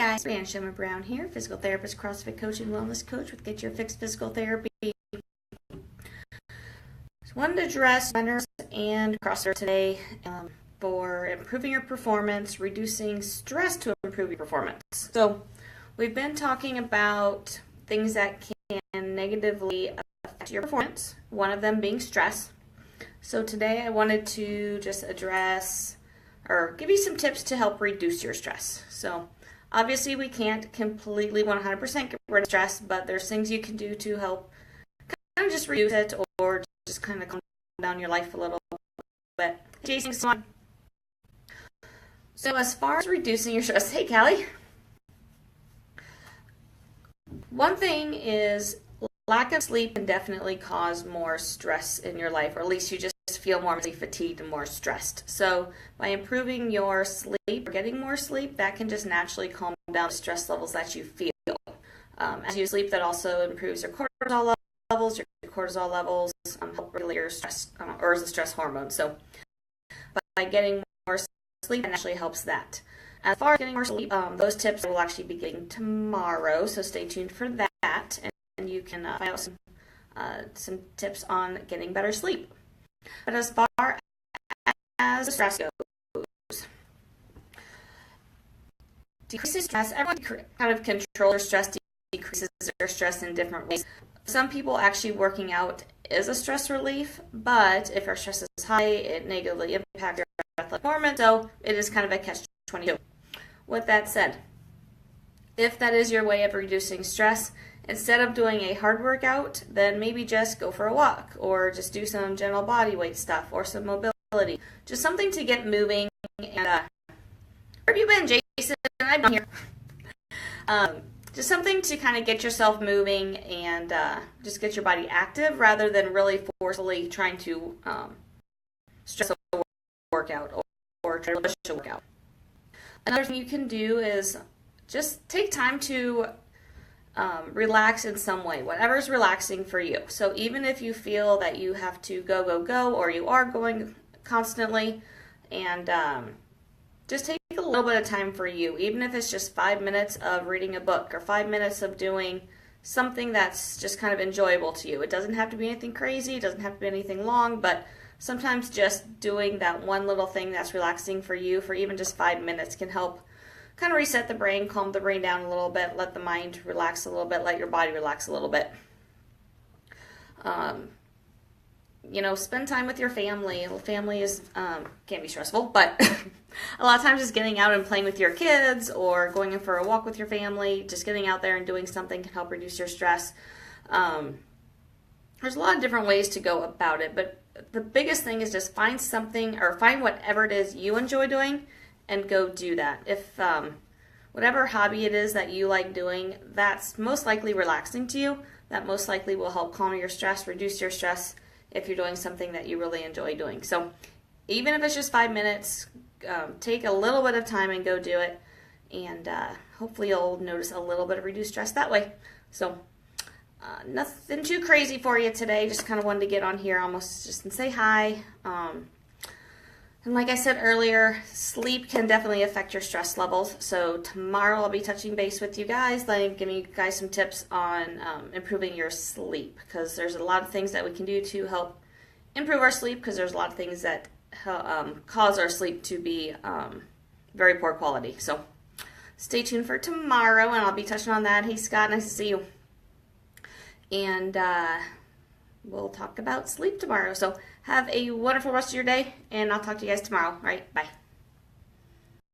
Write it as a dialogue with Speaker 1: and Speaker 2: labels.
Speaker 1: guys, Brianna Shimmer Brown here, physical therapist, CrossFit coach, and wellness coach with Get Your Fix Physical Therapy. Just wanted to address runners and CrossFit today for improving your performance, reducing stress to improve your performance. So we've been talking about things that can negatively affect your performance, one of them being stress. So today I wanted to just address or give you some tips to help reduce your stress. So obviously we can't completely 100% get rid of stress, but there's things you can do to help kind of just reduce it or just kind of calm down your life a little bit. Jason, so as far as reducing your stress, hey Callie. One thing is lack of sleep can definitely cause more stress in your life, or at least you just feel more fatigued and more stressed. So by improving your sleep or getting more sleep, that can just naturally calm down the stress levels that you feel. As you sleep, that also improves your cortisol levels. Your cortisol levels help regulate your stress, or is a stress hormone. So by getting more sleep, it actually helps that. As far as getting more sleep, those tips I will actually be getting tomorrow, so stay tuned for that, and you can find out some tips on getting better sleep. But as far as the stress goes, decreasing stress, everyone kind of controls their stress, decreases their stress in different ways. Some people actually working out is a stress relief, but if our stress is high, it negatively impacts your athletic performance, so it is kind of a catch-22. With that said, if that is your way of reducing stress, instead of doing a hard workout, then maybe just go for a walk or just do some general body weight stuff or some mobility. Just something to get moving. And where have you been, Jason? I've been here. Just something to kind of get yourself moving and just get your body active rather than really forcefully trying to stress a workout or try to push a workout. Another thing you can do is just take time to relax in some way, whatever's relaxing for you. So even if you feel that you have to go, or you are going constantly, and just take a little bit of time for you, even if it's just 5 minutes of reading a book or 5 minutes of doing something that's just kind of enjoyable to you. It doesn't have to be anything crazy, it doesn't have to be anything long, but sometimes just doing that one little thing that's relaxing for you for even just 5 minutes can help kind of reset the brain, calm the brain down a little bit, let the mind relax a little bit, let your body relax a little bit. Spend time with your family. Family is can be stressful, but a lot of times just getting out and playing with your kids or going in for a walk with your family, just getting out there and doing something can help reduce your stress. There's a lot of different ways to go about it, but the biggest thing is just find something or find whatever it is you enjoy doing and go do that. If whatever hobby it is that you like doing, that's most likely relaxing to you, that most likely will help calm your stress, reduce your stress if you're doing something that you really enjoy doing. So even if it's just 5 minutes, take a little bit of time and go do it, and hopefully you'll notice a little bit of reduced stress that way. So nothing too crazy for you today, just kind of wanted to get on here almost just and say hi. And like I said earlier, sleep can definitely affect your stress levels. So tomorrow I'll be touching base with you guys, giving you guys some tips on improving your sleep, because there's a lot of things that we can do to help improve our sleep, because there's a lot of things that cause our sleep to be very poor quality. So stay tuned for tomorrow, and I'll be touching on that. Hey Scott, nice to see you. And we'll talk about sleep tomorrow. So have a wonderful rest of your day, and I'll talk to you guys tomorrow. All right, bye.